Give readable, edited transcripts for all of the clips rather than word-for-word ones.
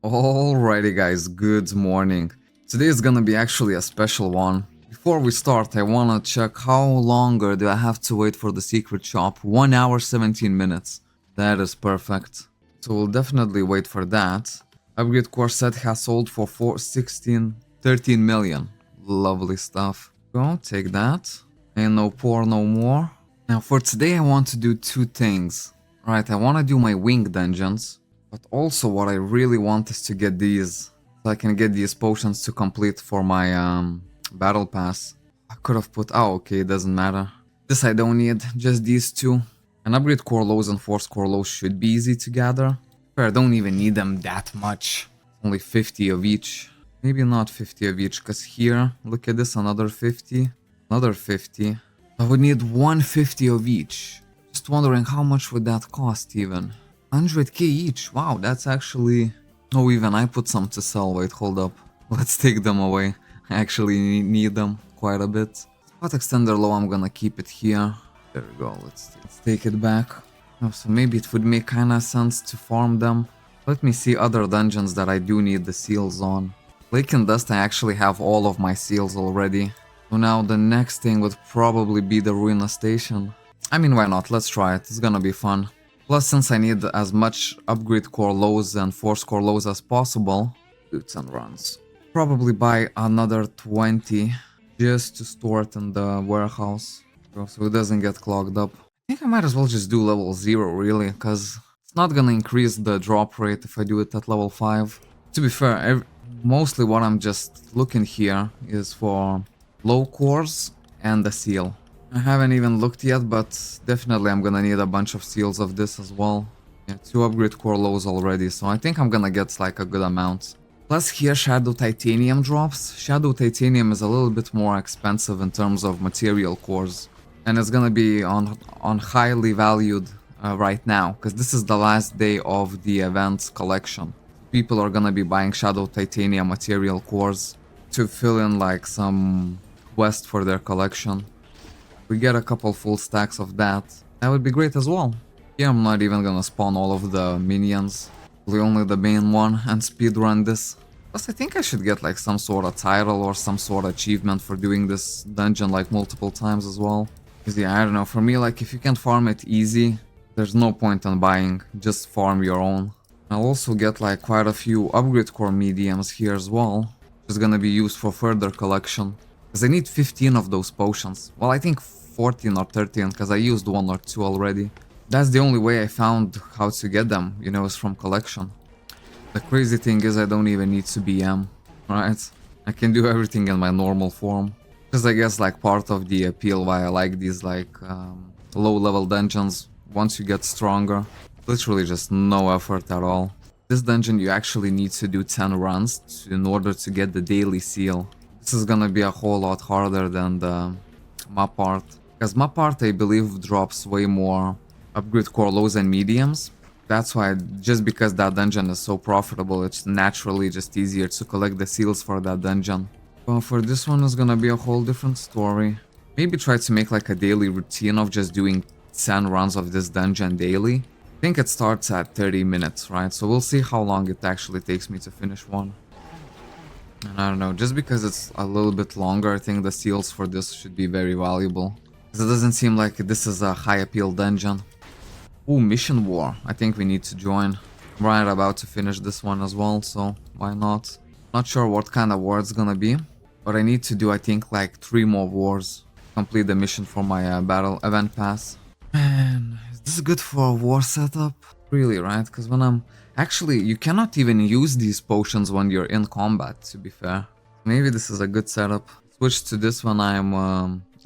Alrighty guys, good morning. Today is gonna be actually a special one. Before we start, I wanna check how longer do I have to wait for the secret shop. 1 hour 17 minutes. That is perfect. So we'll definitely wait for that. Upgrade core set has sold for 13 million. Lovely stuff. Go, take that. And no poor no more. Now for today I want to do two things. Right, I wanna do my wing dungeons. But also what I really want is to get these, so I can get these potions to complete for my battle pass. I could have put, oh okay, it doesn't matter. This I don't need, just these two. And upgrade core lows and force core lows should be easy to gather. But I don't even need them that much. Only 50 of each. Maybe not 50 of each, because here, look at this, another 50. Another 50. I would need 150 of each. Just wondering how much would that cost even. 100k each, wow, that's actually... Oh, even I put some to sell, wait, hold up. Let's take them away. I actually need them quite a bit. Spot extender low, I'm gonna keep it here. There we go, let's take it back. Oh, so maybe it would make kinda sense to farm them. Let me see other dungeons that I do need the seals on. Lake and Dust, I actually have all of my seals already. So now the next thing would probably be the Ruina station. I mean, why not, let's try it, it's gonna be fun. Plus, since I need as much upgrade core lows and force core lows as possible, boots and runs. Probably buy another 20 just to store it in the warehouse, so it doesn't get clogged up. I think I might as well just do level 0 really, because it's not gonna increase the drop rate if I do it at level 5. To be fair, mostly what I'm just looking here is for low cores and the seal. I haven't even looked yet, but definitely I'm gonna need a bunch of seals of this as well. Yeah, 2 upgrade core lows already, so I think I'm gonna get like a good amount. Plus here Shadow Titanium drops. Shadow Titanium is a little bit more expensive in terms of material cores. And it's gonna be on highly valued right now, because this is the last day of the event collection. People are gonna be buying Shadow Titanium material cores to fill in like some quest for their collection. We get a couple full stacks of that, that would be great as well. Here I'm not even gonna spawn all of the minions, only the main one, and speedrun this. Plus I think I should get like some sort of title or some sort of achievement for doing this dungeon like multiple times as well. Because yeah, I don't know, for me like if you can farm it easy, there's no point in buying, just farm your own. I'll also get like quite a few upgrade core mediums here as well, which is gonna be used for further collection. Because I need 15 of those potions. Well, I think 14 or 13, because I used 1 or 2 already. That's the only way I found how to get them, you know, is from collection. The crazy thing is I don't even need to BM, right? I can do everything in my normal form. Because I guess like part of the appeal why I like these like low level dungeons, once you get stronger, literally just no effort at all. This dungeon you actually need to do 10 runs in order to get the daily seal. This is gonna be a whole lot harder than the map art. Because map art I believe drops way more upgrade core lows and mediums. That's why, just because that dungeon is so profitable, it's naturally just easier to collect the seals for that dungeon. Well, for this one it's gonna be a whole different story. Maybe try to make like a daily routine of just doing 10 runs of this dungeon daily. I think it starts at 30 minutes, right? So we'll see how long it actually takes me to finish one. And I don't know, just because it's a little bit longer, I think the seals for this should be very valuable. Because it doesn't seem like this is a high appeal dungeon. Ooh, Mission War. I think we need to join. I'm right about to finish this one as well, so why not? Not sure what kind of war it's gonna be, but I need to do, I think, like 3 more wars. Complete the mission for my battle event pass. Man, is this good for a war setup? Really, right? Because when I'm... Actually, you cannot even use these potions when you're in combat, to be fair. Maybe this is a good setup. Switch to this when I'm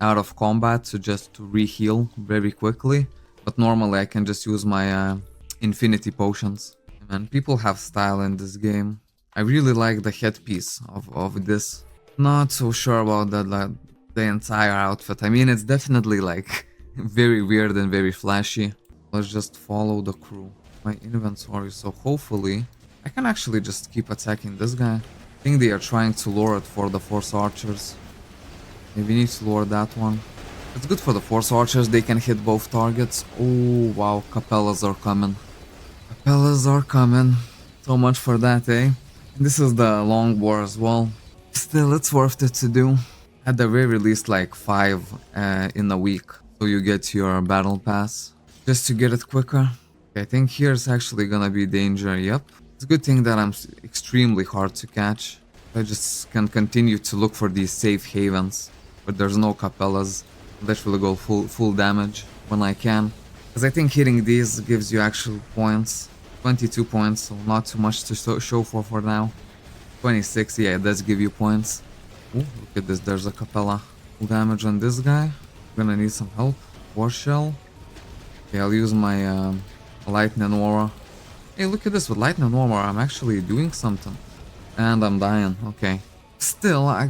out of combat, so just to re-heal very quickly. But normally I can just use my infinity potions. And people have style in this game. I really like the headpiece of this. Not so sure about that, like, the entire outfit. I mean, it's definitely like very weird and very flashy. Let's just follow the crew. My inventory, so hopefully I can actually just keep attacking this guy. I think they are trying to lure it for the force archers. Maybe need to lure that one. It's good for the force archers, they can hit both targets. Oh wow, capellas are coming. Capellas are coming. So much for that, eh? And this is the long war as well. Still, it's worth it to do. At the very least, like 5 in a week. So you get your battle pass. Just to get it quicker. I think here's actually gonna be danger, yep. It's a good thing that I'm extremely hard to catch. I just can continue to look for these safe havens. But there's no capellas. Literally go full damage when I can. Because I think hitting these gives you actual points. 22 points, so not too much to show for now. 26, yeah, it does give you points. Ooh, look at this, there's a capella. Full damage on this guy. I'm gonna need some help. War shell. Okay, I'll use my lightning aura. Hey, look at this, with lightning aura, I'm actually doing something. And I'm dying, okay. Still, I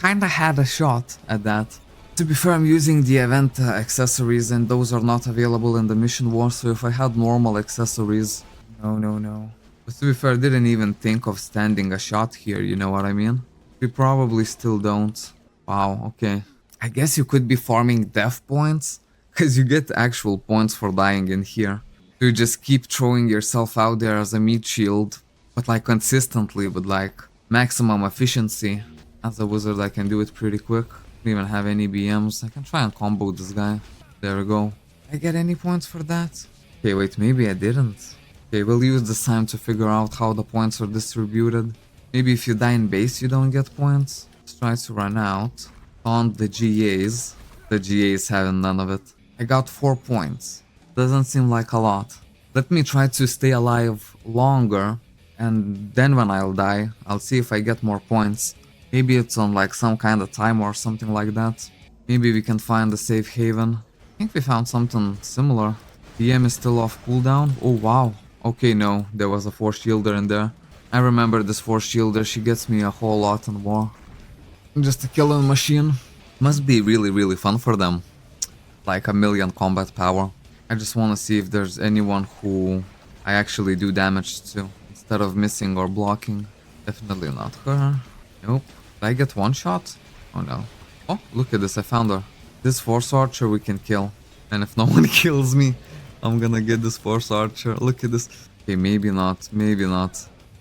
kinda had a shot at that. To be fair, I'm using the event accessories and those are not available in the mission war, so if I had normal accessories... No. But to be fair, I didn't even think of standing a shot here, you know what I mean? We probably still don't. Wow, okay. I guess you could be farming death points, because you get actual points for dying in here. You just keep throwing yourself out there as a meat shield, but like consistently with like maximum efficiency. As a wizard I can do it pretty quick. Don't even have any BMs. I can try and combo this guy. There we go. Did I get any points for that? Okay, wait, maybe I didn't. Okay, we'll use this time to figure out how the points are distributed. Maybe if you die in base you don't get points. Let's try to run out. On the GAs. The GAs having none of it. I got 4 points. Doesn't seem like a lot. Let me try to stay alive longer. And then when I'll die, I'll see if I get more points. Maybe it's on like some kind of timer or something like that. Maybe we can find a safe haven. I think we found something similar. DM is still off cooldown. Oh wow. Okay, no, there was a force shielder in there. I remember this force shielder, she gets me a whole lot in war. Just a killing machine. Must be really fun for them. Like a million combat power. I just wanna see if there's anyone who I actually do damage to instead of missing or blocking. Definitely not her. Nope. Did I get one shot? Oh no. Oh, look at this, I found her. This force archer we can kill. And if no one kills me, I'm gonna get this force archer. Look at this. Okay, maybe not.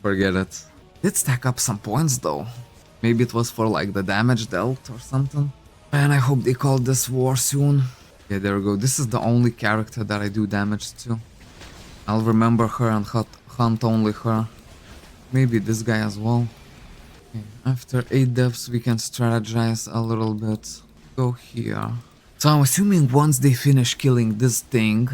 Forget it. Did stack up some points though. Maybe it was for like the damage dealt or something. Man, I hope they call this war soon. Okay, there we go. This is the only character that I do damage to. I'll remember her and hunt only her. Maybe this guy as well. Okay, after 8 deaths we can strategize a little bit. Go here. So I'm assuming once they finish killing this thing,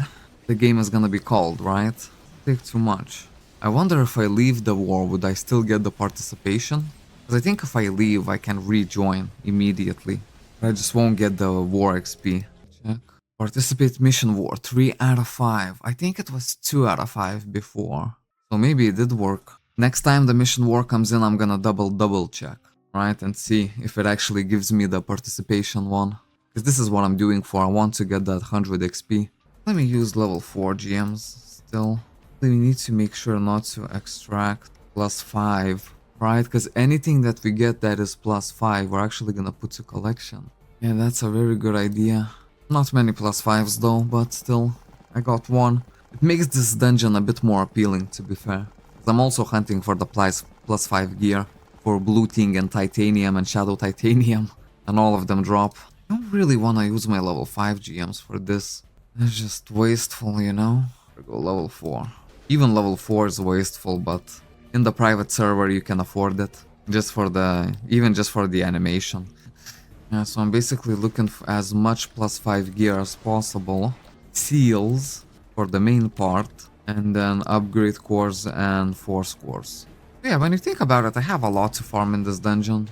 the game is gonna be called, right? Take too much. I wonder if I leave the war, would I still get the participation? Because I think if I leave, I can rejoin immediately. But I just won't get the war XP. Check. Participate mission war, 3 out of 5. I think it was 2 out of 5 before. So maybe it did work. Next time the mission war comes in, I'm gonna double check. Right? And see if it actually gives me the participation one. Because this is what I'm doing for. I want to get that 100 XP. Let me use level 4 GMs still. We need to make sure not to extract +5, right? Because anything that we get that is +5, we're actually gonna put to collection. Yeah, that's a very good idea. Not many +5s though, but still, I got one. It makes this dungeon a bit more appealing, to be fair. I'm also hunting for the +5 gear for looting and titanium and shadow titanium, and all of them drop. I don't really want to use my level 5 GMs for this. It's just wasteful, you know? I'll go level 4. Even level 4 is wasteful, but in the private server you can afford it. Even just for the animation. Yeah, so I'm basically looking for as much +5 gear as possible. Seals for the main part, and then upgrade cores and force cores. Yeah, when you think about it, I have a lot to farm in this dungeon.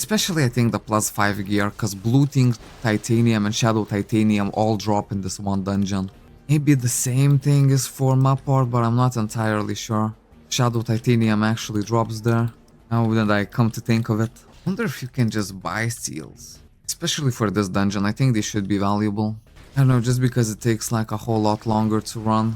Especially I think the +5 gear, cause looting, titanium and shadow titanium all drop in this one dungeon. Maybe the same thing is for map part, but I'm not entirely sure. Shadow titanium actually drops there. Now that I come to think of it. I wonder if you can just buy seals. Especially for this dungeon, I think they should be valuable. I don't know, just because it takes like a whole lot longer to run.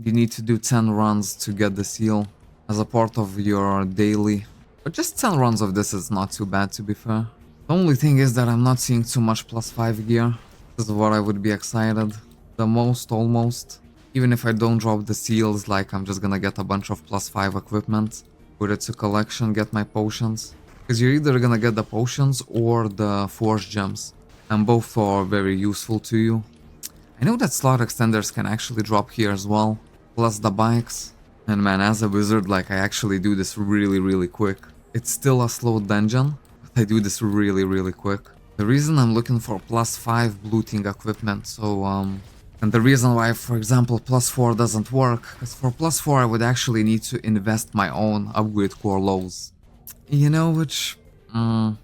You need to do 10 runs to get the seal as a part of your daily. But just 10 runs of this is not too bad, to be fair. The only thing is that I'm not seeing too much +5 gear. This is what I would be excited the most, almost. Even if I don't drop the seals, like I'm just gonna get a bunch of +5 equipment, put it to collection, get my potions. Because you're either gonna get the potions or the forge gems, and both are very useful to you. I know that slot extenders can actually drop here as well, plus the bikes. And man, as a wizard, like I actually do this really quick. It's still a slow dungeon, but I do this really quick. The reason I'm looking for +5 looting equipment, and the reason why, for example, +4 doesn't work, because for +4 I would actually need to invest my own upgrade core lows. You know which? Nah.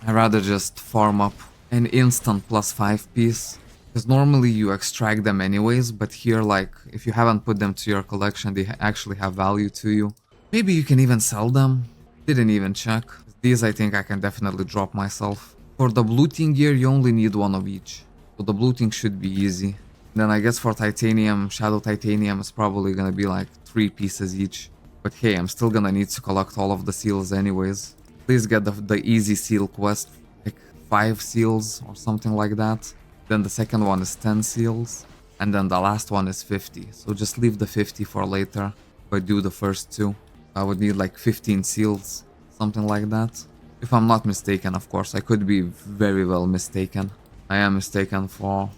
I'd rather just farm up an instant +5 piece. Because normally you extract them anyways, but here, like, if you haven't put them to your collection, they actually have value to you. Maybe you can even sell them. Didn't even check. These I think I can definitely drop myself. For the looting gear, you only need one of each. So the looting should be easy. Then I guess for titanium, shadow titanium is probably gonna be like 3 pieces each. But hey, I'm still gonna need to collect all of the seals anyways. Please get the easy seal quest, like 5 seals or something like that. Then the second one is 10 seals, and then the last one is 50. So just leave the 50 for later, but do the first 2. I would need like 15 seals, something like that. If I'm not mistaken, of course, I could be very well mistaken. I am mistaken for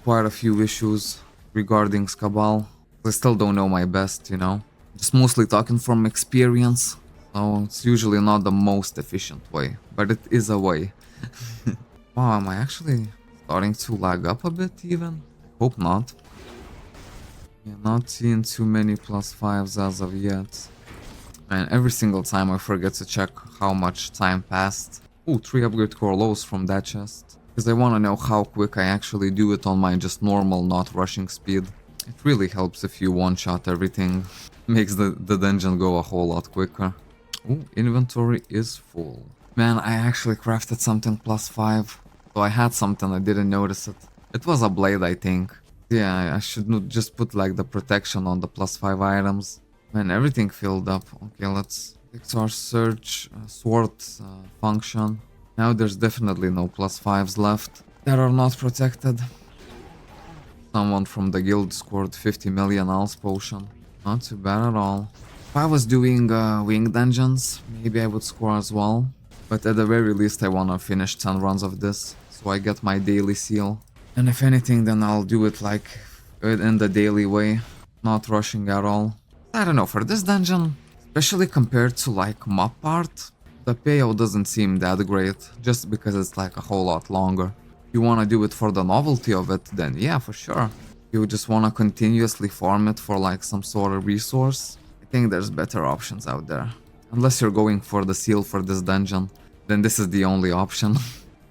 quite a few issues regarding Scabal. I still don't know my best, you know. Just mostly talking from experience, so it's usually not the most efficient way, but it is a way. Wow, am I actually starting to lag up a bit even? Hope not. Yeah, not seeing too many +5s as of yet. And every single time I forget to check how much time passed. Ooh, 3 upgrade core lows from that chest. Because I want to know how quick I actually do it on my just normal, not rushing speed. It really helps if you one-shot everything. Makes the dungeon go a whole lot quicker. Ooh, inventory is full. Man, I actually crafted something +5. So I had something, I didn't notice it. It was a blade, I think. Yeah, I should not just put like the protection on the +5 items. Man, everything filled up. Okay, let's fix our search sword function. Now there's definitely no +5s left that are not protected. Someone from the guild scored 50 million Al's potion. Not too bad at all. If I was doing wing dungeons, maybe I would score as well. But at the very least I wanna finish 10 runs of this, so I get my daily seal. And if anything, then I'll do it like in the daily way, not rushing at all. I don't know, for this dungeon, especially compared to like map part, the payout doesn't seem that great, just because it's like a whole lot longer. If you wanna do it for the novelty of it, then yeah, for sure. If you just wanna continuously farm it for like some sort of resource, I think there's better options out there. Unless you're going for the seal for this dungeon, then this is the only option.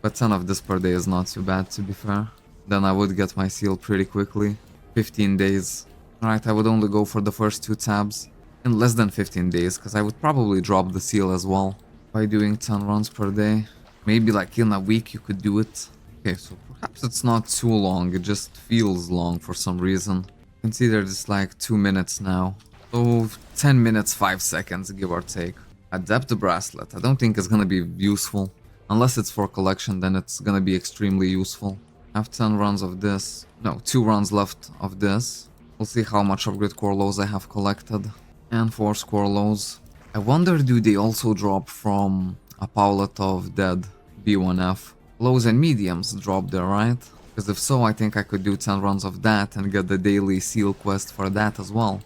But 10 of this per day is not too bad, to be fair. Then I would get my seal pretty quickly. 15 days. Alright, I would only go for the first 2 tabs in less than 15 days, because I would probably drop the seal as well by doing 10 runs per day. Maybe like in a week you could do it. Okay, so perhaps it's not too long, it just feels long for some reason. Consider this like 2 minutes now. So 10 minutes, 5 seconds, give or take. Adept bracelet, I don't think it's gonna be useful. Unless it's for collection, then it's gonna be extremely useful. I have 10 runs of this. No, 2 runs left of this. We'll see how much upgrade core lows I have collected. And 4 score lows. I wonder, do they also drop from a Paulet of Dead B1F? Lows and mediums drop there, right? Because if so, I think I could do 10 runs of that and get the daily seal quest for that as well.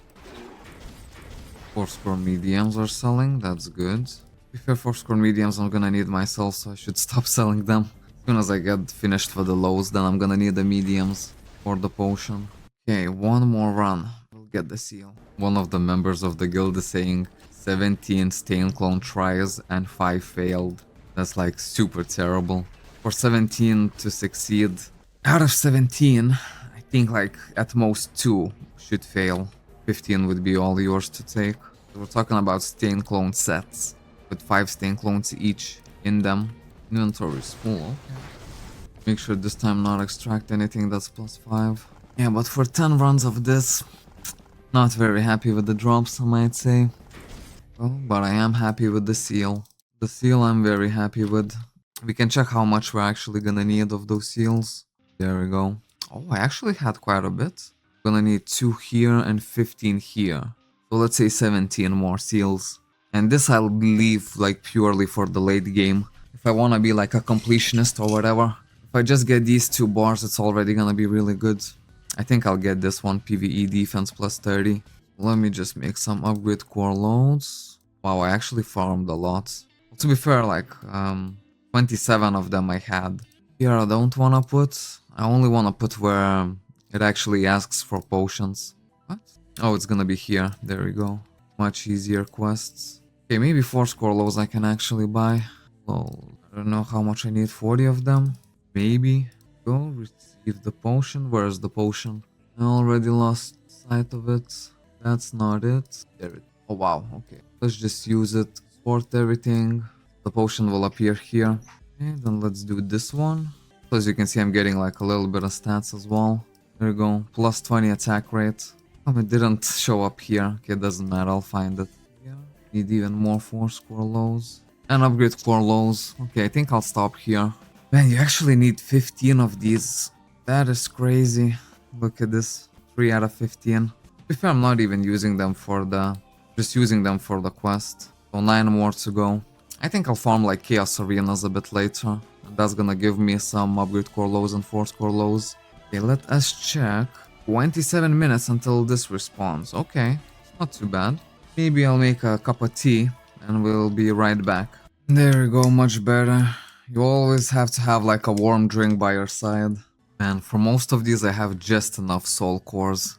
4 score mediums are selling, that's good. To be fair, 4 score mediums I'm gonna need myself, so I should stop selling them. As soon as I get finished for the lows, then I'm gonna need the mediums for the potion. Okay, 1 more run. We'll get the seal. One of the members of the guild is saying 17 stain clone tries and 5 failed. That's like super terrible. For 17 to succeed, out of 17, I think like at most 2 should fail. 15 would be all yours to take. We're talking about stain clone sets with 5 stain clones each in them. Inventory is full, okay. Make sure this time not extract anything that's +5. Yeah, but for 10 runs of this, not very happy with the drops, I might say. Well, but I am happy with the seal. The seal I'm very happy with. We can check how much we're actually gonna need of those seals. There we go. Oh, I actually had quite a bit. Gonna need 2 here and 15 here. So let's say 17 more seals. And this I'll leave like purely for the late game. If I wanna be like a completionist or whatever. If I just get these 2 bars, it's already gonna be really good. I think I'll get this one, PvE defense plus 30. Let me just make some upgrade core loads. Wow, I actually farmed a lot. Well, to be fair, like 27 of them I had. Here I don't wanna put. I only wanna put where it actually asks for potions. What? Oh, it's gonna be here. There we go. Much easier quests. Okay, maybe 4 score lows I can actually buy. Well, I don't know how much I need. 40 of them? Maybe. Go receive the potion. Where is the potion? I already lost sight of it. That's not it. There it. Oh wow, okay. Let's just use it. Sort everything. The potion will appear here. Okay, then let's do this one. So as you can see, I'm getting like a little bit of stats as well. There we go. Plus 20 attack rate. Oh, it didn't show up here. Okay, it doesn't matter. I'll find it. Yeah. Need even more 4 score lows. And upgrade core lows. Okay, I think I'll stop here. Man, you actually need 15 of these. That is crazy. Look at this. 3 out of 15. If I'm not even using them for the... Just using them for the quest. So 9 more to go. I think I'll farm like Chaos Arenas a bit later. And that's gonna give me some upgrade core lows and 4 score lows. Okay, let us check. 27 minutes until this respawns. Okay, it's not too bad. Maybe I'll make a cup of tea and we'll be right back. There we go, much better. You always have to have like a warm drink by your side. Man, for most of these I have just enough soul cores.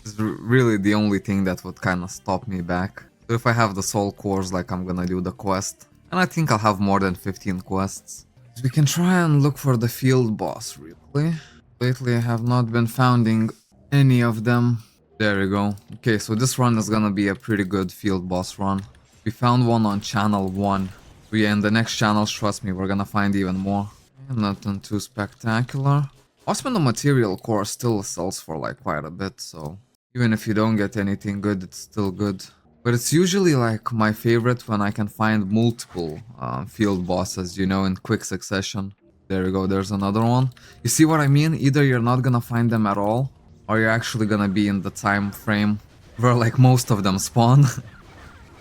It's really the only thing that would kind of stop me back. So if I have the soul cores, like I'm gonna do the quest. And I think I'll have more than 15 quests. So we can try and look for the field boss really. Lately I have not been finding any of them. There we go. Okay, so this run is gonna be a pretty good field boss run. We found one on channel 1. So yeah, in the next channels, trust me, we're gonna find even more. Nothing too spectacular. Also, the material core still sells for like quite a bit, so even if you don't get anything good, it's still good. But it's usually like my favorite when I can find multiple field bosses, you know, in quick succession. There we go, there's another one. You see what I mean? Either you're not gonna find them at all, or you're actually gonna be in the time frame where like most of them spawn.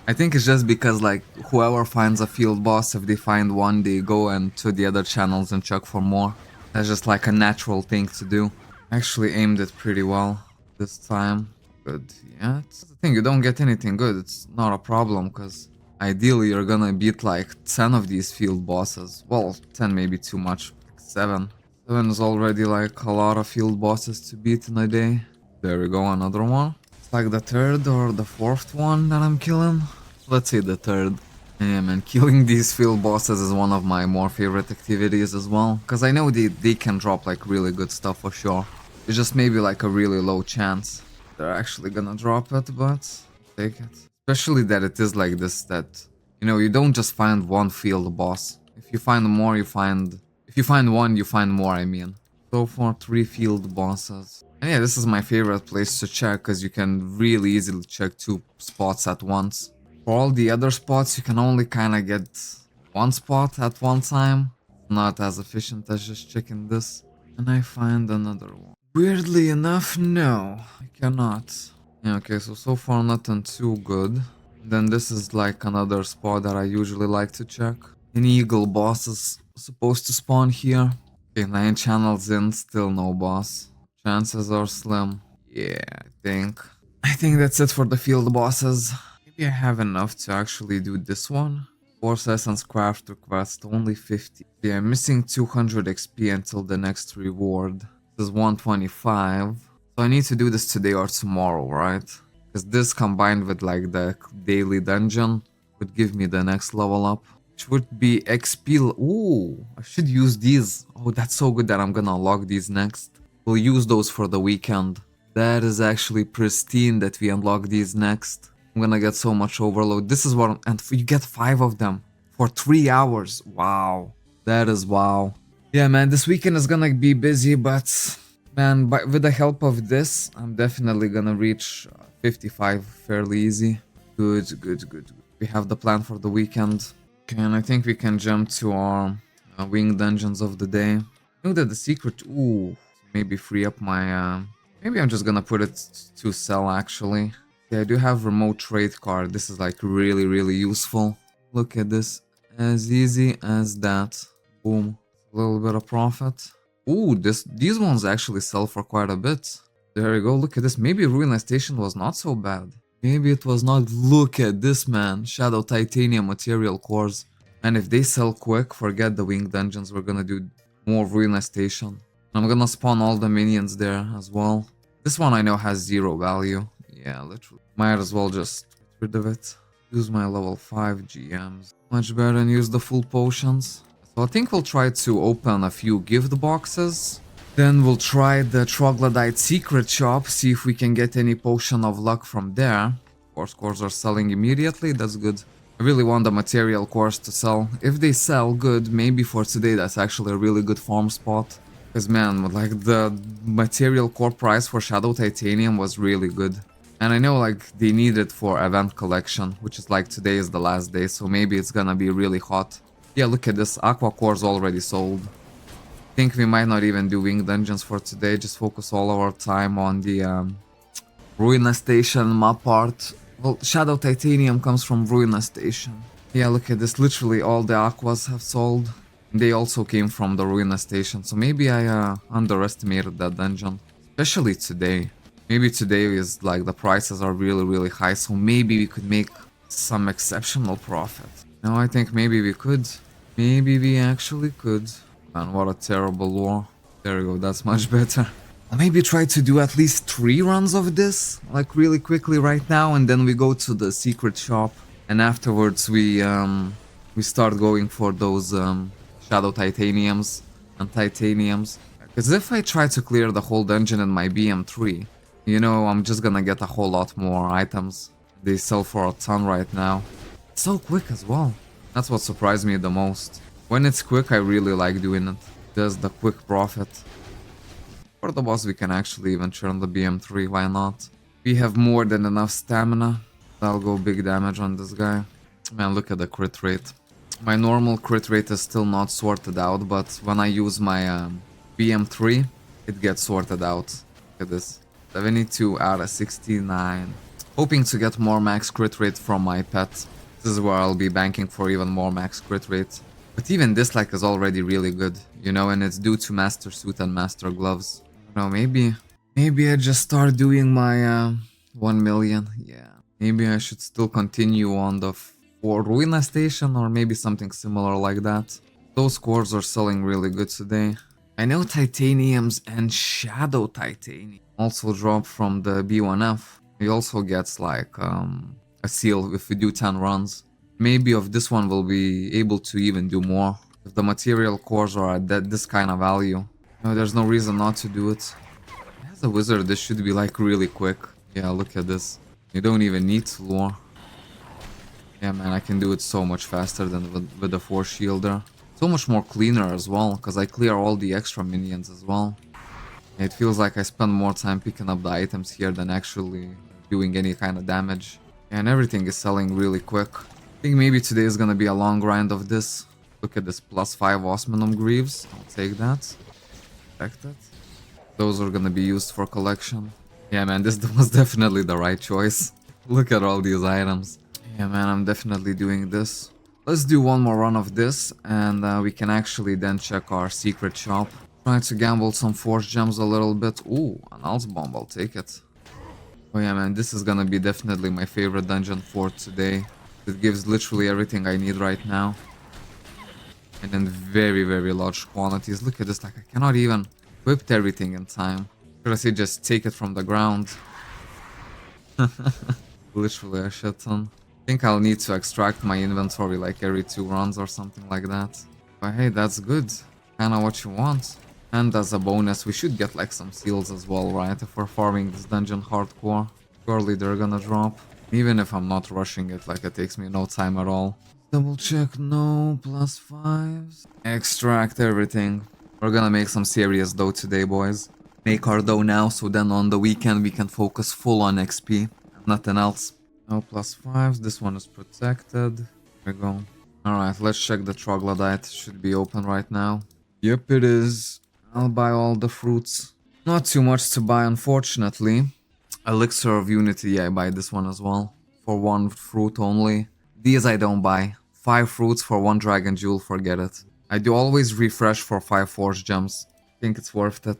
I think it's just because like whoever finds a field boss, if they find one, they go and to the other channels and check for more. That's just like a natural thing to do. I actually aimed it pretty well this time. Good, yeah. It's the thing, you don't get anything good, it's not a problem, because ideally you're gonna beat like 10 of these field bosses. Well, 10 maybe too much, like 7. 7 is already like a lot of field bosses to beat in a day. There we go, another one. It's like the 3rd or the 4th one that I'm killing. Let's say the 3rd. Yeah, man, killing these field bosses is one of my more favorite activities as well. Because I know they can drop like really good stuff for sure. It's just maybe like a really low chance they're actually gonna drop it, but take it. Especially that it is like this, that, you know, you don't just find one field boss. If you find more, you find... If you find one, you find more, I mean. So far, 3 field bosses. And yeah, this is my favorite place to check, because you can really easily check 2 spots at once. For all the other spots, you can only kind of get 1 spot at one time. Not as efficient as just checking this. And I find another one. Weirdly enough, no, I cannot. Yeah, okay, so far nothing too good. Then this is like another spot that I usually like to check. An eagle boss is supposed to spawn here. Okay, 9 channels in, still no boss. Chances are slim. Yeah, I think that's it for the field bosses. Maybe I have enough to actually do this one. Force Essence Craft request, only 50. Yeah, I'm missing 200 XP until the next reward. This is 125. So I need to do this today or tomorrow, right? Because this combined with like the daily dungeon would give me the next level up. Which would be XP. Ooh, I should use these. Oh, that's so good that I'm gonna unlock these next. We'll use those for the weekend. That is actually pristine that we unlock these next. I'm gonna get so much overload. This is what, and you get 5 of them for 3 hours. Wow, that is wow. Yeah, man, this weekend is gonna be busy, but man, with the help of this, I'm definitely gonna reach 55 fairly easy. Good. We have the plan for the weekend. Okay, and I think we can jump to our wing dungeons of the day. I know that the secret, ooh, maybe free up my Maybe I'm just gonna put it to sell actually. Yeah, I do have remote trade card. This is like really useful. Look at this. As easy as that. Boom. A little bit of profit. Ooh, these ones actually sell for quite a bit. There you go. Look at this. Maybe Ruina Station was not so bad. Maybe it was not. Look at this, man. Shadow Titanium material cores. And if they sell quick, forget the wing dungeons. We're gonna do more Ruina Station. I'm gonna spawn all the minions there as well. This one I know has 0 value. Yeah, literally. Might as well just get rid of it. Use my level 5 GMs. Much better than use the full potions. So I think we'll try to open a few gift boxes. Then we'll try the Troglodyte secret shop, see if we can get any potion of luck from there. Of course, cores are selling immediately, that's good. I really want the material cores to sell. If they sell good, maybe for today that's actually a really good farm spot. Because man, like the material core price for Shadow Titanium was really good. And I know like they need it for event collection, which is like today is the last day, so maybe it's gonna be really hot. Yeah, look at this, Aqua Core's already sold. Think we might not even do wing dungeons for today, just focus all our time on the Ruina Station map part. Well, Shadow Titanium comes from Ruina Station. Yeah, look at this, literally all the Aquas have sold. They also came from the Ruina Station, so maybe I underestimated that dungeon. Especially today. Maybe today is like the prices are really high, so maybe we could make some exceptional profit. No, I think maybe we could. Maybe we actually could. Man, what a terrible war. There we go, that's much better. I'll maybe try to do at least 3 runs of this, like really quickly right now, and then we go to the secret shop. And afterwards we start going for those Shadow Titaniums and Titaniums. Because if I try to clear the whole dungeon in my BM3, you know, I'm just gonna get a whole lot more items. They sell for a ton right now. It's so quick as well. That's what surprised me the most. When it's quick, I really like doing it. There's the quick profit. For the boss, we can actually even turn the BM3, why not? We have more than enough stamina. That'll go big damage on this guy. Man, look at the crit rate. My normal crit rate is still not sorted out, but when I use my BM3, it gets sorted out. Look at this. 72 out of 69. Hoping to get more max crit rate from my pet. This is where I'll be banking for even more max crit rate. But even this like is already really good, you know, and it's due to Master Suit and Master Gloves. You know, maybe I just start doing my 1 million. Yeah. Maybe I should still continue on the for Ruina Station or maybe something similar like that. Those cores are selling really good today. I know Titaniums and Shadow Titanium also drop from the B1F. He also gets like a seal if we do 10 runs. Maybe of this one we'll be able to even do more. If the material cores are at this kind of value. No, there's no reason not to do it. As a wizard, this should be like really quick. Yeah, look at this. You don't even need to lure. Yeah, man, I can do it so much faster than with the Force Shielder. So much more cleaner as well, because I clear all the extra minions as well. It feels like I spend more time picking up the items here than actually doing any kind of damage. And everything is selling really quick. I think maybe today is gonna be a long grind of this. Look at this, +5 Osmanum Greaves. I'll take that. Protect it. Those are gonna be used for collection. Yeah, man, this was definitely the right choice. Look at all these items. Yeah, man, I'm definitely doing this. Let's do one more run of this, and we can actually then check our secret shop. Try to gamble some force gems a little bit. Ooh, an Alts Bomb, I'll take it. Oh yeah, man, this is gonna be definitely my favorite dungeon for today. It gives literally everything I need right now. And in very large quantities. Look at this, like I cannot even whip everything in time. Should I say just take it from the ground? Literally a shit ton. I think I'll need to extract my inventory like every 2 runs or something like that. But hey, that's good. Kinda what you want. And as a bonus, we should get like some seals as well, right? If we're farming this dungeon hardcore. Surely they're gonna drop. Even if I'm not rushing it, like it takes me no time at all. Double check, no, +5s. Extract everything. We're gonna make some serious dough today, boys. Make our dough now, so then on the weekend we can focus full on XP. Nothing else. No +5s, this one is protected. There we go. Alright, let's check the troglodyte. Should be open right now. Yep, it is. I'll buy all the fruits. Not too much to buy, unfortunately. Elixir of Unity, yeah, I buy this one as well. For one fruit only. These I don't buy. 5 fruits for 1 dragon jewel, forget it. I do always refresh for 5 forge gems. Think it's worth it.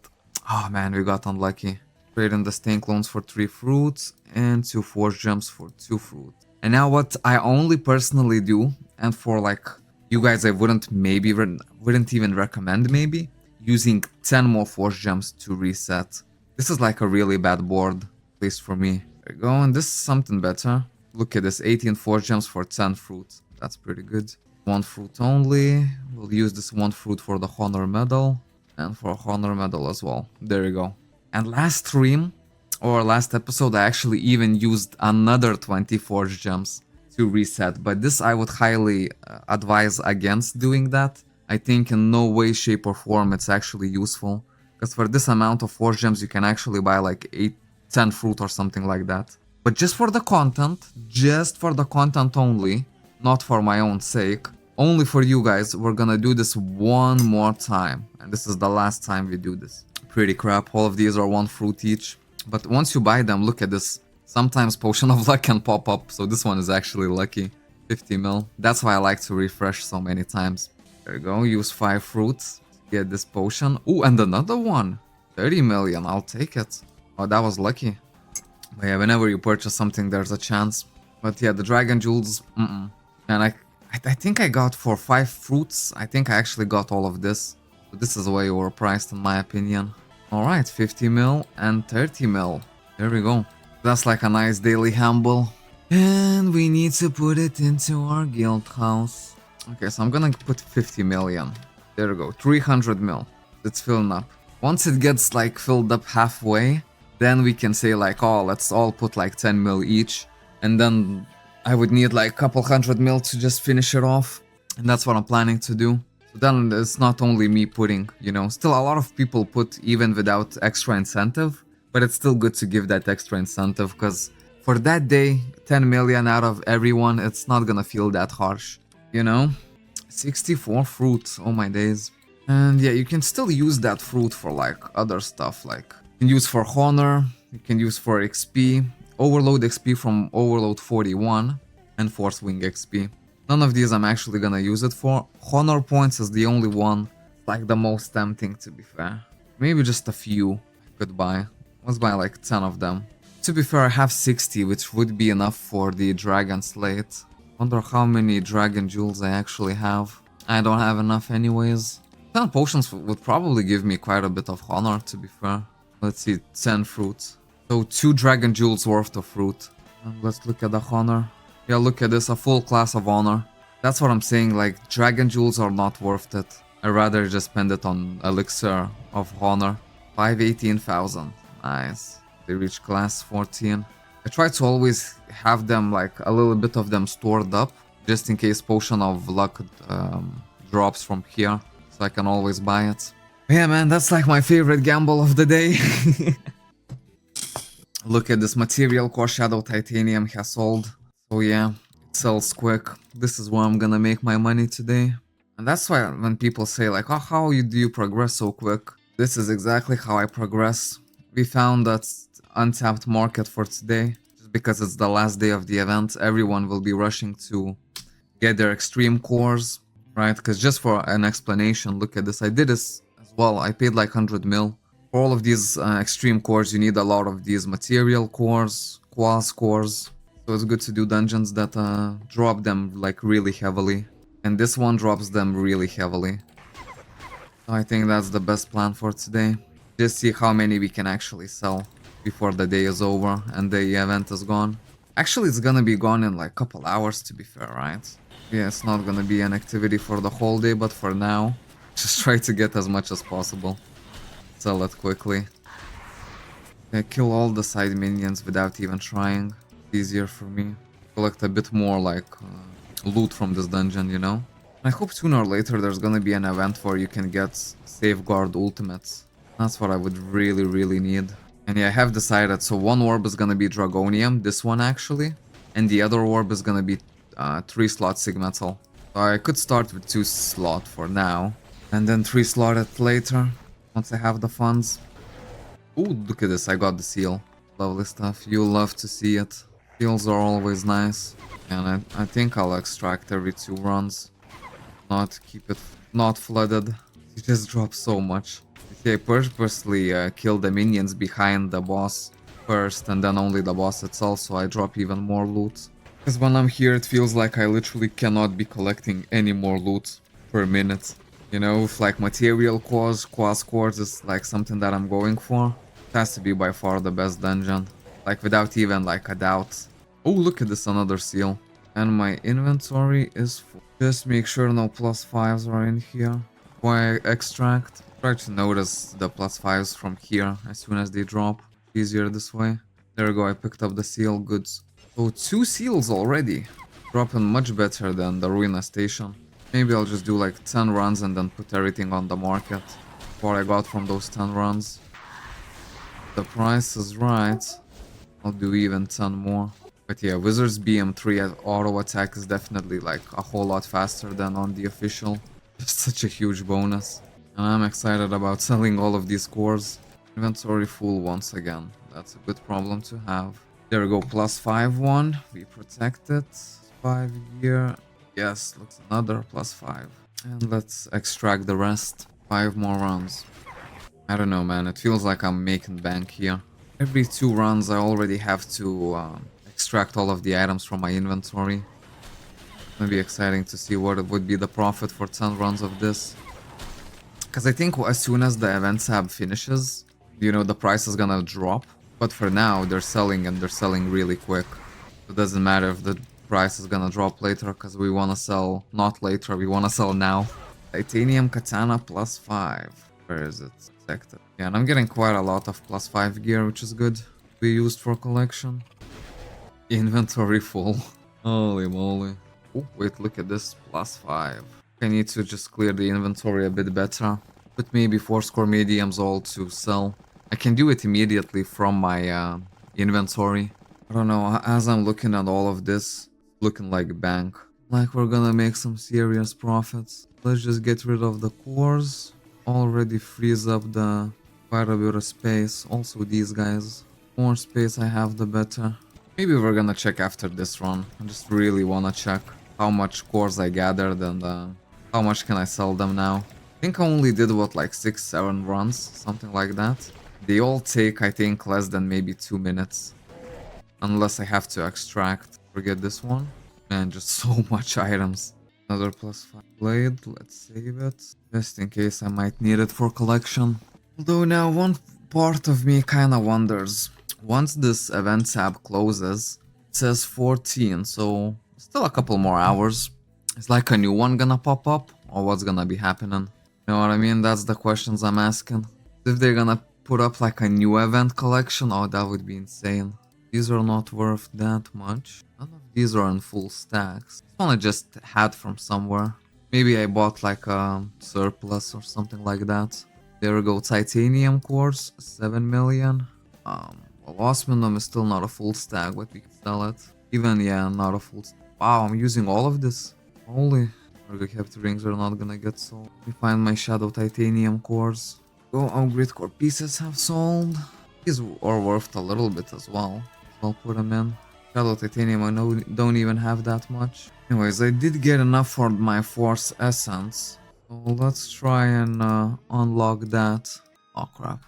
Oh man, we got unlucky. Trading the stink clones for 3 fruits and 2 forge gems for 2 fruits. And now what I only personally do, and for like you guys I wouldn't even recommend maybe, using 10 more forge gems to reset. This is like a really bad board, at least for me. There we go, and this is something better. Look at this, 18 forge gems for 10 fruits. That's pretty good. 1 fruit only. We'll use this 1 fruit for the honor medal. And for a honor medal as well. There you go. And last stream, or last episode, I actually even used another 20 forge gems to reset. But this I would highly advise against doing that. I think in no way, shape or form it's actually useful. Because for this amount of forge gems, you can actually buy like 10 fruit or something like that. But just for the content only, not for my own sake, only for you guys, we're gonna do this one more time. And this is the last time we do this. Pretty crap, all of these are 1 fruit each. But once you buy them, look at this. Sometimes Potion of Luck can pop up, so this one is actually lucky. 50 mil. That's why I like to refresh so many times. There you go, use 5 fruits to get this potion. Ooh, and another one. 30 million, I'll take it. Oh, that was lucky. But yeah, whenever you purchase something, there's a chance. But yeah, the dragon jewels, And I think I got for 5 fruits, I think I actually got all of this. But this is way overpriced in my opinion. Alright, 50 mil and 30 mil. There we go. That's like a nice daily humble. And we need to put it into our guild house. Okay, so I'm gonna put 50 million. There we go, 300 mil. It's filling up. Once it gets like filled up halfway, then we can say like, oh, let's all put like 10 mil each. And then I would need like a couple 100 mil to just finish it off. And that's what I'm planning to do. So then it's not only me putting, you know, still a lot of people put even without extra incentive. But it's still good to give that extra incentive because for that day, 10 million out of everyone, it's not gonna feel that harsh, you know? 64 fruits, oh my days. And yeah, you can still use that fruit for like other stuff, like you can use for honor, you can use for XP, overload XP from overload 41, and force wing XP. None of these I'm actually gonna use it for. Honor points is the only one, like the most tempting to be fair. Maybe just a few I could buy. Let's buy like 10 of them. To be fair, I have 60, which would be enough for the dragon slate. Wonder how many dragon jewels I actually have. I don't have enough anyways. 10 potions would probably give me quite a bit of honor, to be fair. Let's see, 10 fruits. So 2 dragon jewels worth of fruit. And let's look at the honor. Yeah, look at this, a full class of honor. That's what I'm saying, like, dragon jewels are not worth it. I'd rather just spend it on elixir of honor. 518,000. Nice. They reach class 14. I try to always have them, like, a little bit of them stored up, just in case Potion of Luck drops from here, so I can always buy it. Yeah, man, that's like my favorite gamble of the day. Look at this material core shadow titanium has sold. So yeah, it sells quick. This is where I'm gonna make my money today. And that's why when people say like, oh, how do you progress so quick? This is exactly how I progress. We found that untapped market for today. Just because it's the last day of the event, everyone will be rushing to get their extreme cores, right? Because just for an explanation, look at this. I did this as well. I paid like 100 mil. For all of these extreme cores, you need a lot of these material cores, quas cores. So it's good to do dungeons that drop them like really heavily. And this one drops them really heavily. So I think that's the best plan for today. Just see how many we can actually sell before the day is over and the event is gone. Actually, it's gonna be gone in like a couple hours, to be fair, right? Yeah, it's not gonna be an activity for the whole day, but for now, just try to get as much as possible. Sell it quickly. Yeah, kill all the side minions without even trying. Easier for me. Collect a bit more like loot from this dungeon, you know? I hope sooner or later there's gonna be an event where you can get safeguard ultimates. That's what I would really need. And yeah, I have decided, so one orb is gonna be Dragonium, this one actually, and the other orb is gonna be 3-slot Sigmetal. So I could start with 2-slot for now, and then 3-slot it later, once I have the funds. Oh, look at this, I got the seal. Lovely stuff, you love to see it. Seals are always nice. And I think I'll extract every 2 runs. Not keep it not flooded. It just drops so much. I purposely kill the minions behind the boss first and then only the boss itself, so I drop even more loot. Because when I'm here it feels like I literally cannot be collecting any more loot per minute. You know, if like material cores, quas cores is like something that I'm going for, it has to be by far the best dungeon. Like without even like a doubt. Oh, look at this, another seal. And my inventory is full. Just make sure no +5s are in here. Why extract? Try to notice the +5s from here as soon as they drop. Easier this way. There we go, I picked up the seal, goods. So 2 seals already. Dropping much better than the Ruina station. Maybe I'll just do like 10 runs and then put everything on the market. What I got from those 10 runs. The price is right. I'll do even 10 more. But yeah, Wizard's BM3 auto attack is definitely like a whole lot faster than on the official. Just such a huge bonus. And I'm excited about selling all of these cores. Inventory full once again. That's a good problem to have. There we go, +5 one. We protect it. 5 year. Yes, looks another +5. And let's extract the rest. 5 more rounds. I don't know, man. It feels like I'm making bank here. Every 2 runs I already have to extract all of the items from my inventory. It's gonna be exciting to see what it would be the profit for 10 runs of this. Because I think as soon as the event tab finishes, you know, the price is gonna drop. But for now, they're selling and they're selling really quick. It doesn't matter if the price is gonna drop later, because we wanna sell not later, we wanna sell now. Titanium katana +5. Where is it? Protected. Yeah, and I'm getting quite a lot of +5 gear, which is good. We used for collection. Inventory full. Holy moly. Oh, wait, look at this. +5. I need to just clear the inventory a bit better. Put maybe 4 score mediums all to sell. I can do it immediately from my inventory. I don't know, as I'm looking at all of this, looking like bank. Like we're gonna make some serious profits. Let's just get rid of the cores. Already frees up the quite a bit of space. Also these guys. More space I have, the better. Maybe we're gonna check after this run. I just really wanna check how much cores I gathered and how much can I sell them now. I think I only did what, like 6-7 runs, something like that. They all take, I think, less than maybe 2 minutes. Unless I have to extract. Forget this one. Man, just so much items. Another +5 blade, let's save it. Just in case I might need it for collection. Although now one part of me kinda wonders. Once this event tab closes, it says 14, so still a couple more hours. Is like a new one gonna pop up? Or what's gonna be happening? You know what I mean? That's the questions I'm asking. If they're gonna put up like a new event collection, oh, that would be insane. These are not worth that much. None of these are in full stacks. This one I just had from somewhere. Maybe I bought like a surplus or something like that. There we go, titanium cores, 7 million. Well, osmium is still not a full stack, but we can sell it. Even, yeah, not a full stack. Wow, I'm using all of this. Holy. The capture rings are not gonna get sold. Let me find my shadow titanium cores. Go, grid core pieces have sold. These are worth a little bit as well. I'll put them in. Shadow titanium, I know don't even have that much. Anyways, I did get enough for my force essence. So let's try and unlock that. Oh crap.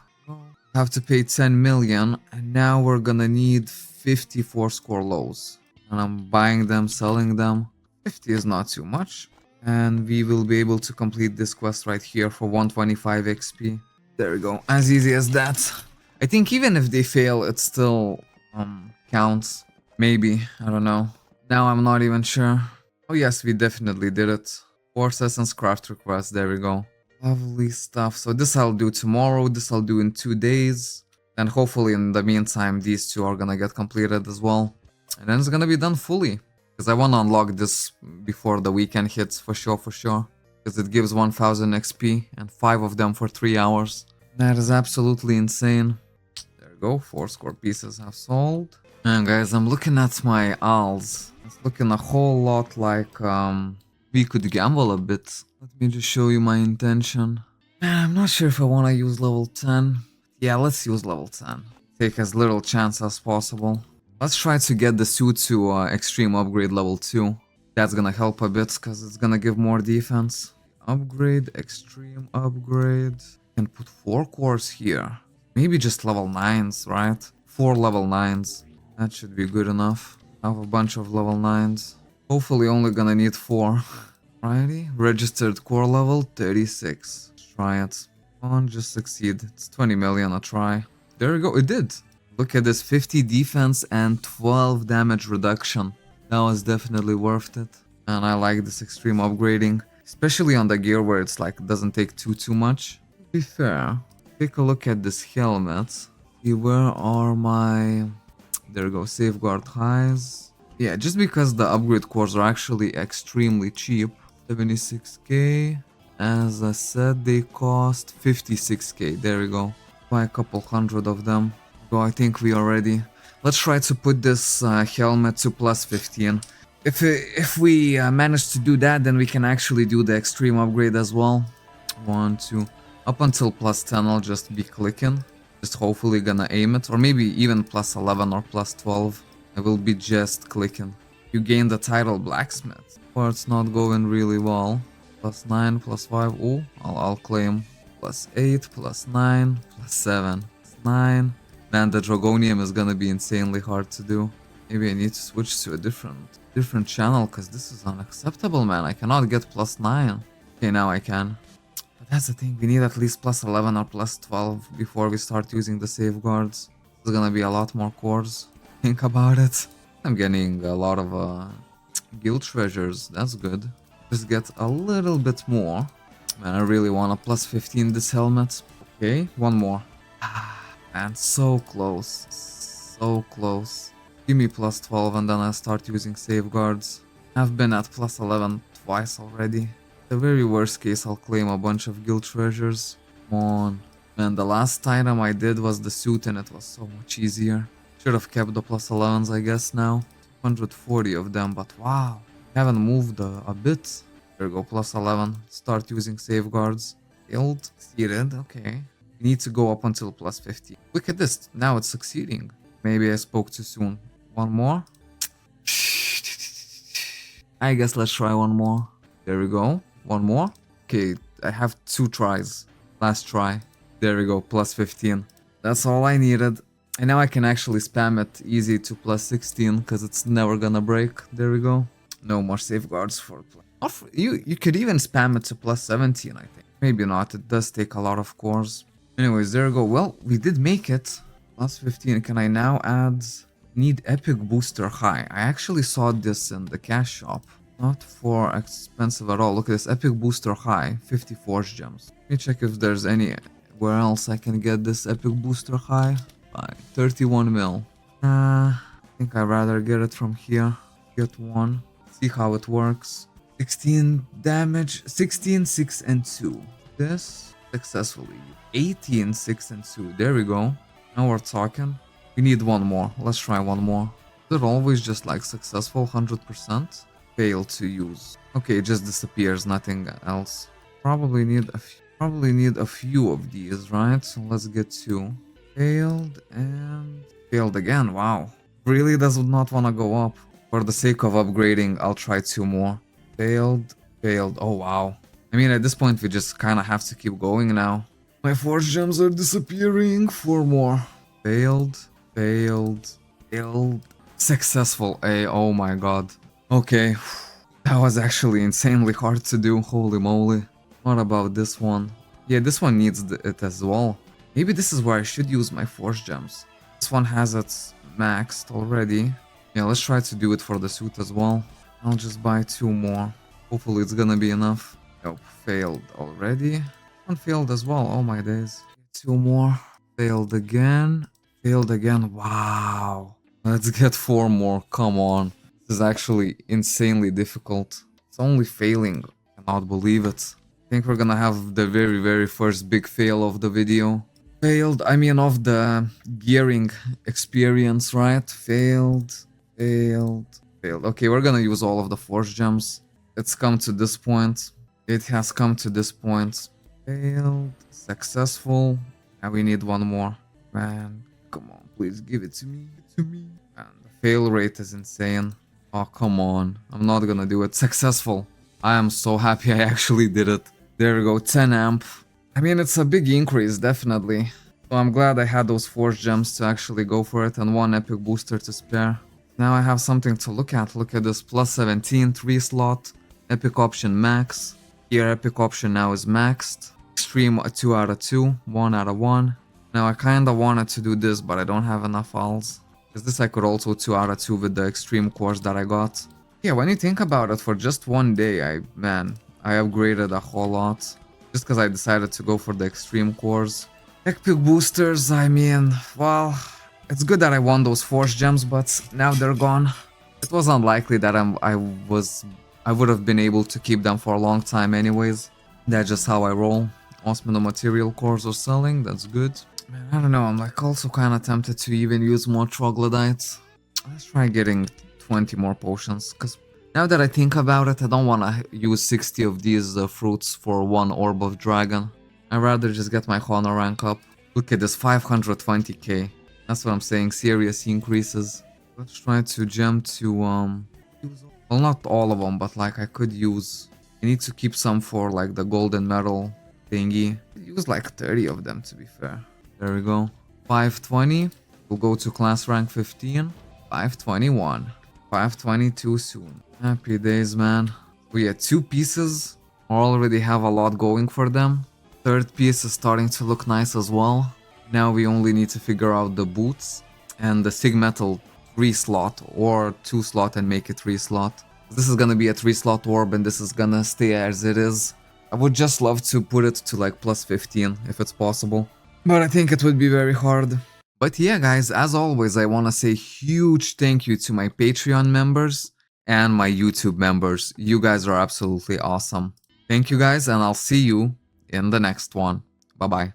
Have to pay 10 million, and now we're gonna need 54 score lows. And I'm buying them, selling them. 50 is not too much. And we will be able to complete this quest right here for 125 XP. There we go, as easy as that. I think even if they fail, it still counts. Maybe, I don't know. Now I'm not even sure. Oh yes, we definitely did it. Force Essence Craft Request, there we go. Lovely stuff. So this I'll do tomorrow, this I'll do in 2 days. And hopefully in the meantime, these 2 are gonna get completed as well. And then it's gonna be done fully. Because I wanna unlock this before the weekend hits, for sure. Because it gives 1000 XP and 5 of them for 3 hours. That is absolutely insane. There we go, 4 score pieces have sold. And guys, I'm looking at my ALs. It's looking a whole lot like we could gamble a bit. Let me just show you my intention. Man, I'm not sure if I want to use level 10. Yeah, let's use level 10. Take as little chance as possible. Let's try to get the suit to extreme upgrade level 2. That's gonna help a bit because it's gonna give more defense. Upgrade, extreme upgrade. Can put 4 cores here. Maybe just level 9s, right? 4 level 9s. That should be good enough. I have a bunch of level 9s. Hopefully only gonna need 4. Alrighty. Registered core level 36. Let's try it. Come on, just succeed. It's 20 million a try. There we go, it did. Look at this, 50 defense and 12 damage reduction. That was definitely worth it. And I like this extreme upgrading. Especially on the gear where it's like, doesn't take too much. To be fair, take a look at this helmet. See, where are my... There we go, safeguard highs. Yeah, just because the upgrade cores are actually extremely cheap. 76k. As I said, they cost 56k. There we go. Buy a couple hundred of them. So I think we are ready. Let's try to put this helmet to plus 15. If we manage to do that, then we can actually do the extreme upgrade as well. 1, 2. Up until plus 10, I'll just be clicking. Just hopefully gonna aim it. Or maybe even plus 11 or plus 12. I will be just clicking. You gain the title blacksmith. Or it's not going really well. Plus 9, plus 5. Oh, I'll claim. Plus 8, plus 9, plus 7, plus 9. Man, the Dragonium is gonna be insanely hard to do. Maybe I need to switch to a different channel, because this is unacceptable, man. I cannot get plus 9. Okay, now I can. But that's the thing, we need at least plus 11 or plus 12 before we start using the safeguards. There's gonna be a lot more cores. Think about it. I'm getting a lot of guild treasures, that's good. Just get a little bit more. Man, I really want a plus 15 this helmet. Okay, one more. Man, so close. So close. Give me plus 12 and then I start using safeguards. I've been at plus 11 twice already. The very worst case, I'll claim a bunch of guild treasures. Come on. Man, the last item I did was the suit and it was so much easier. Should have kept the plus 11s, I guess, now. 240 of them, but wow. Haven't moved a bit. There we go, plus 11. Start using safeguards. Failed. Succeeded, okay. We need to go up until plus 50. Look at this, now it's succeeding. Maybe I spoke too soon. One more. I guess let's try one more. There we go, one more. Okay, I have 2 tries. Last try. There we go, plus 15. That's all I needed. And now I can actually spam it easy to plus 16 because it's never gonna break. There we go. No more safeguards for you could even spam it to plus 17, I think. Maybe not, it does take a lot of cores. Anyways, there we go. Well, we did make it. Plus 15. Can I now add... Need epic booster high. I actually saw this in the cash shop. Not for expensive at all. Look at this. Epic booster high. 50 forge gems. Let me check if there's anywhere else I can get this epic booster high. By 31 mil. I think I'd rather get it from here. Get one. See how it works. 16 damage. 16, 6 and 2. This successfully. 18, 6 and 2. There we go. Now we're talking. We need one more. Let's try one more. Is it always just like successful 100%? Fail to use. Okay, it just disappears, nothing else. Probably need a few of these, right? So let's get 2. Failed and failed again. Wow. Really does not want to go up. For the sake of upgrading, I'll try 2 more. Failed, failed. Oh wow. I mean, at this point we just kind of have to keep going now. My forge gems are disappearing. 4 more. Failed, failed, failed. Successful A. Oh my god. Okay. That was actually insanely hard to do. Holy moly. What about this one? Yeah, this one needs it as well. Maybe this is where I should use my forge gems. This one has it maxed already. Yeah, let's try to do it for the suit as well. I'll just buy 2 more. Hopefully it's gonna be enough. Nope, failed already. One failed as well, oh my days. 2 more. Failed again. Failed again. Wow. Let's get 4 more, come on. This is actually insanely difficult. It's only failing. I cannot believe it. I think we're gonna have the very first big fail of the video. Failed, I mean of the gearing experience, right? Failed, failed, failed. Okay, we're gonna use all of the forge gems. It's come to this point. It has come to this point. Failed, successful, And we need one more. Man, come on, please give it to me. To me. And the fail rate is insane. Oh, come on. I'm not gonna do it. Successful. I am so happy I actually did it. There we go, 10 amp. I mean, it's a big increase, definitely. So I'm glad I had those force gems to actually go for it and one epic booster to spare. Now I have something to look at. Look at this, plus 17, 3 slot. Epic option max. Here epic option now is maxed. Extreme 2 out of 2, 1 out of 1. Now I kinda wanted to do this, but I don't have enough alls. Because this I could also 2 out of 2 with the extreme cores that I got. Yeah, when you think about it, for just one day, I upgraded a whole lot. Just because I decided to go for the extreme cores. Epic boosters, I mean, well, it's good that I won those force gems, but now they're gone. It was unlikely that I would have been able to keep them for a long time anyways. That's just how I roll. Awesome, the material cores are selling, that's good. Man, I don't know, I'm like also kind of tempted to even use more troglodytes. Let's try getting 20 more potions, because now that I think about it, I don't want to use 60 of these fruits for one orb of dragon. I'd rather just get my honor rank up. Look at this, 520k. That's what I'm saying, serious increases. Let's try to jump to, well, not all of them, but like I could use... I need to keep some for like the golden medal thingy. Use like 30 of them to be fair. There we go. 520. We'll go to class rank 15. 521. 522 soon. Happy days, man. We had 2 pieces. Already have a lot going for them. Third piece is starting to look nice as well. Now we only need to figure out the boots and the sig metal 3 slot or 2 slot and make it 3 slot. This is gonna be a 3 slot orb and this is gonna stay as it is. I would just love to put it to like plus 15 if it's possible. But I think it would be very hard. But yeah guys, as always I wanna say huge thank you to my Patreon members and my YouTube members. You guys are absolutely awesome. Thank you guys and I'll see you in the next one. Bye bye.